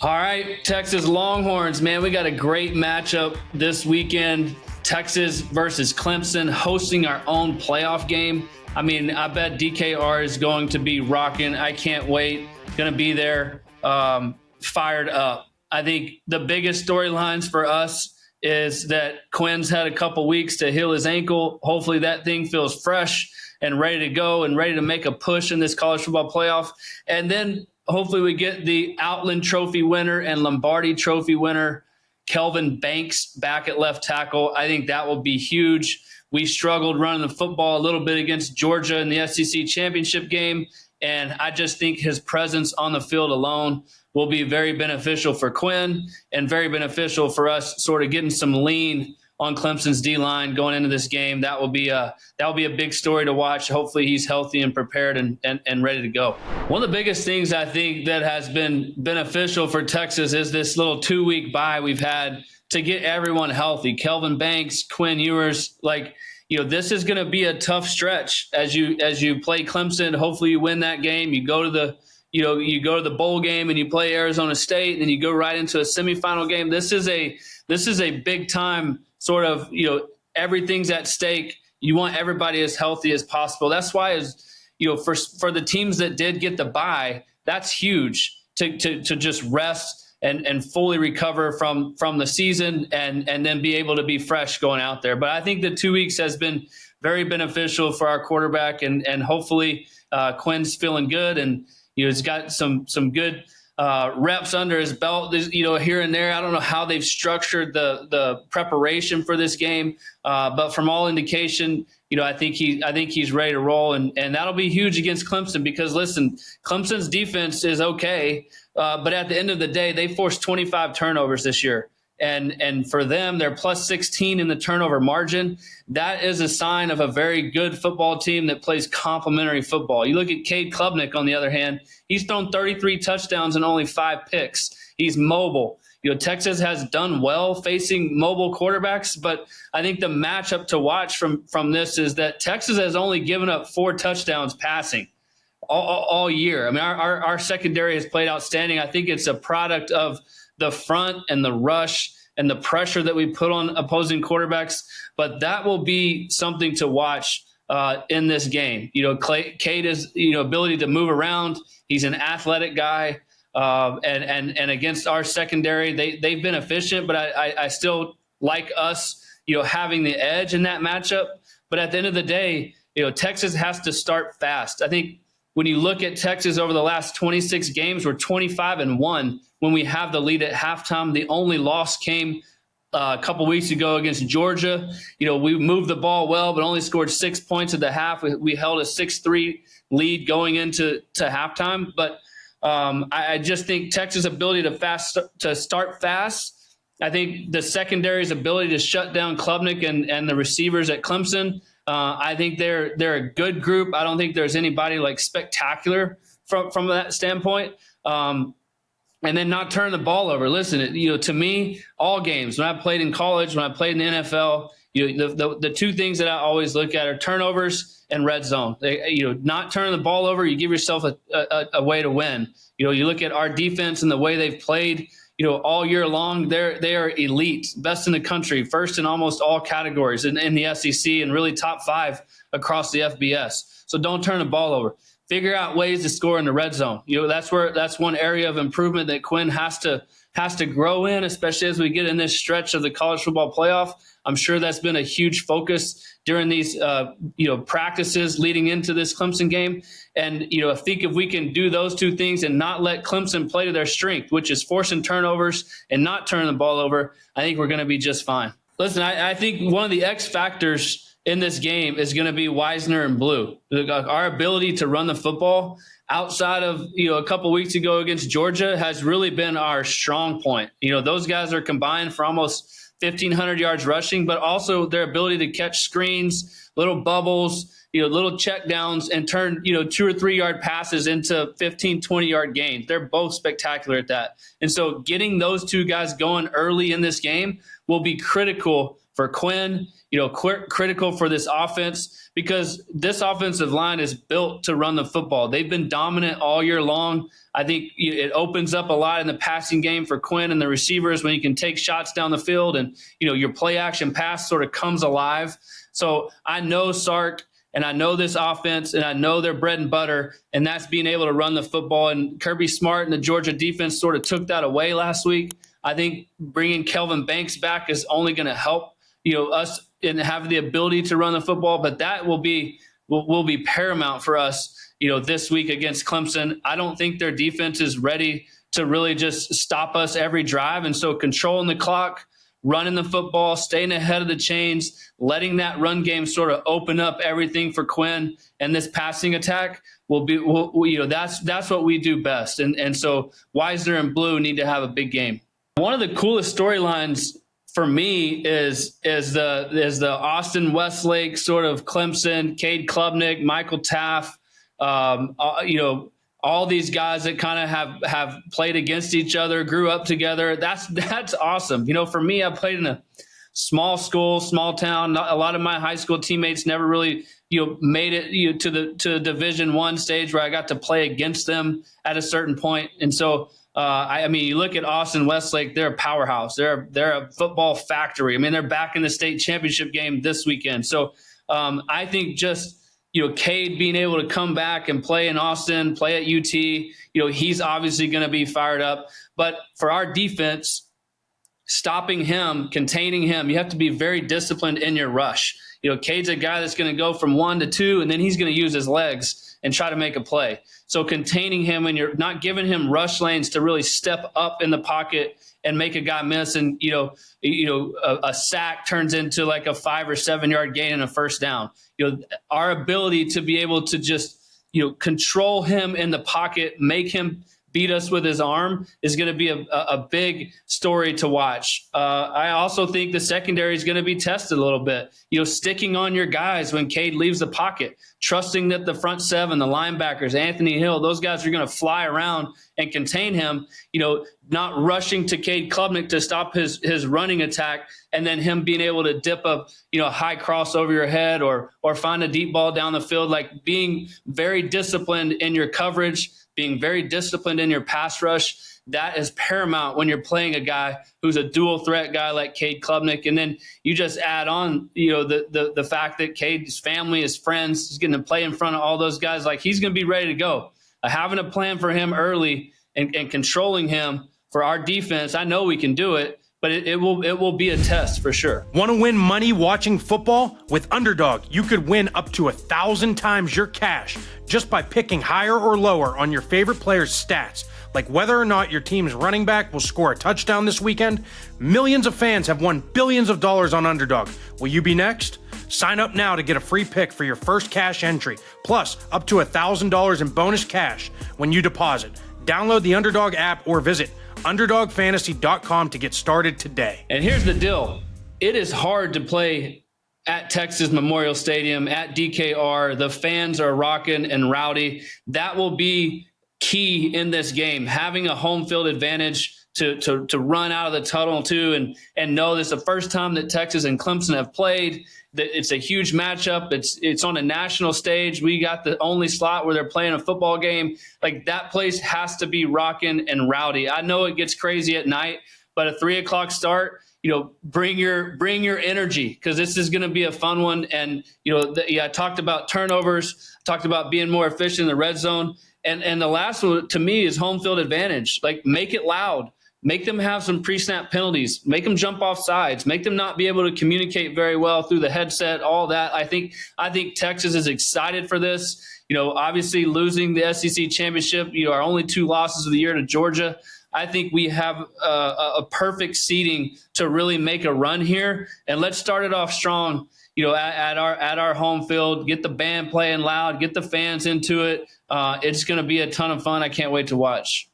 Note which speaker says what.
Speaker 1: All right, Texas Longhorns, man, we got a great matchup this weekend. Texas versus Clemson, hosting our own playoff game. I mean, I bet DKR is going to be rocking. I can't wait. Going to be there, fired up. I think the biggest storylines for us is that Quinn's had a couple weeks to heal his ankle. Hopefully that thing feels fresh and ready to go and ready to make a push in this college football playoff. And then hopefully we get the Outland Trophy winner and Lombardi Trophy winner, Kelvin Banks, back at left tackle. I think that will be huge. We struggled running the football a little bit against Georgia in the SEC championship game, and I just think his presence on the field alone will be very beneficial for Quinn and very beneficial for us sort of getting some lean on Clemson's D-line going into this game. That will be a big story to watch. Hopefully he's healthy and prepared and ready to go. One of the biggest things I think that has been beneficial for Texas is this little 2-week bye we've had to get everyone healthy. Kelvin Banks, Quinn Ewers, this is going to be a tough stretch as you play Clemson. Hopefully you win that game. You go to the bowl game and you play Arizona State, and then you go right into a semifinal game. This is a big time sort of, everything's at stake. You want everybody as healthy as possible. That's why, for the teams that did get the bye, that's huge to just rest and fully recover from the season and then be able to be fresh going out there. But I think the 2 weeks has been very beneficial for our quarterback, and hopefully Quinn's feeling good, and he's got some good reps under his belt, here and there. I don't know how they've structured the preparation for this game, but from all indication, I think he's ready to roll, and that'll be huge against Clemson because, listen, Clemson's defense is okay, but at the end of the day, they forced 25 turnovers this year. And for them, they're plus 16 in the turnover margin. That is a sign of a very good football team that plays complementary football. You look at Cade Klubnik, on the other hand, he's thrown 33 touchdowns and only 5 picks. He's mobile. Texas has done well facing mobile quarterbacks, but I think the matchup to watch from this is that Texas has only given up 4 touchdowns passing all year. I mean, our secondary has played outstanding. I think it's a product of the front and the rush and the pressure that we put on opposing quarterbacks. But that will be something to watch in this game. Cade is, ability to move around. He's an athletic guy. And against our secondary, they've been efficient, but I still like us, having the edge in that matchup. But at the end of the day, Texas has to start fast. I think when you look at Texas over the last 26 games, we're 25-1 when we have the lead at halftime. The only loss came a couple weeks ago against Georgia. We moved the ball well, but only scored 6 points at the half. We held a 6-3 lead going into halftime. But I just think Texas' ability to start fast. I think the secondary's ability to shut down Klubnik and the receivers at Clemson. I think they're a good group. I don't think there's anybody spectacular from that standpoint. And then not turn the ball over. Listen, to me, all games, when I played in college, when I played in the NFL, the 2 things that I always look at are turnovers and red zone. Not turning the ball over, you give yourself a way to win. You look at our defense and the way they've played, all year long. They are elite, best in the country, first in almost all categories in the SEC, and really top 5 across the FBS. So don't turn the ball over. Figure out ways to score in the red zone. That's one area of improvement that Quinn has to grow in, especially as we get in this stretch of the college football playoff. I'm sure that's been a huge focus during these practices leading into this Clemson game. And I think if we can do those 2 things and not let Clemson play to their strength, which is forcing turnovers and not turning the ball over, I think we're going to be just fine. Listen, I think one of the X factors in this game is going to be Wisner and Blue. Our ability to run the football outside of, a couple weeks ago against Georgia has really been our strong point. Those guys are combined for almost 1,500 yards rushing, but also their ability to catch screens, little bubbles, little check downs, and turn, 2 or 3 yard passes into 15, 20-yard gains. They're both spectacular at that. And so getting those 2 guys going early in this game will be critical for Quinn, critical for this offense, because this offensive line is built to run the football. They've been dominant all year long. I think it opens up a lot in the passing game for Quinn and the receivers when you can take shots down the field and, your play action pass sort of comes alive. So I know Sark and I know this offense and I know their bread and butter, and that's being able to run the football. And Kirby Smart and the Georgia defense sort of took that away last week. I think bringing Kelvin Banks back is only going to help, us and have the ability to run the football, but that will be paramount for us, this week against Clemson. I don't think their defense is ready to really just stop us every drive. And so controlling the clock, running the football, staying ahead of the chains, letting that run game sort of open up everything for Quinn, and this passing attack that's what we do best. And so Wisner and Blue need to have a big game. One of the coolest storylines for me is the Austin Westlake sort of Clemson, Cade Klubnik, Michael Taft, all these guys that kind of have played against each other, grew up together. That's awesome. For me, I played in a small school, small town. A lot of my high school teammates never really, made it to the Division I stage where I got to play against them at a certain point. And so, you look at Austin Westlake, they're a powerhouse. They're a football factory. They're back in the state championship game this weekend. So I think just, Cade being able to come back and play in Austin, play at UT, he's obviously going to be fired up. But for our defense, stopping him, containing him, you have to be very disciplined in your rush. Cade's a guy that's going to go from 1 to 2, and then he's going to use his legs and try to make a play. So containing him, and you're not giving him rush lanes to really step up in the pocket and make a guy miss. And, a sack turns into like a 5 or 7 yard gain and a first down. Our ability to be able to just, control him in the pocket, make him beat us with his arm is going to be a big story to watch. I also think the secondary is going to be tested a little bit, sticking on your guys when Cade leaves the pocket, trusting that the front seven, the linebackers, Anthony Hill, those guys are going to fly around and contain him, not rushing to Cade Klubnik to stop his running attack, and then him being able to dip a high cross over your head or find a deep ball down the field, like being very disciplined in your coverage, being very disciplined in your pass rush. That is paramount when you're playing a guy who's a dual threat guy like Cade Klubnik. And then you just add on, the fact that Cade's family, his friends, he's getting to play in front of all those guys. Like, he's going to be ready to go. Having a plan for him early and controlling him for our defense, I know we can do it, but it will be a test for sure.
Speaker 2: Want to win money watching football? With Underdog, you could win up to 1,000 times your cash just by picking higher or lower on your favorite players' stats, like whether or not your team's running back will score a touchdown this weekend. Millions of fans have won billions of dollars on Underdog. Will you be next? Sign up now to get a free pick for your first cash entry, plus up to $1,000 in bonus cash when you deposit. Download the Underdog app or visit UnderdogFantasy.com to get started today.
Speaker 1: And here's the deal. It is hard to play at Texas Memorial Stadium, at DKR. The fans are rocking and rowdy. That will be key in this game, having a home field advantage to run out of the tunnel too, and know this is the first time that Texas and Clemson have played. That it's a huge matchup. It's on a national stage. We got the only slot where they're playing a football game. Like, that place has to be rocking and rowdy. I know it gets crazy at night, but a 3:00 start, bring your energy, because this is going to be a fun one. And I talked about turnovers, talked about being more efficient in the red zone, and the last one to me is home field advantage. Like, make it loud. Make them have some pre-snap penalties. Make them jump off sides. Make them not be able to communicate very well through the headset, all that. I think Texas is excited for this. Obviously losing the SEC championship, our only 2 losses of the year to Georgia. I think we have a perfect seeding to really make a run here. And let's start it off strong, at our home field. Get the band playing loud. Get the fans into it. It's going to be a ton of fun. I can't wait to watch.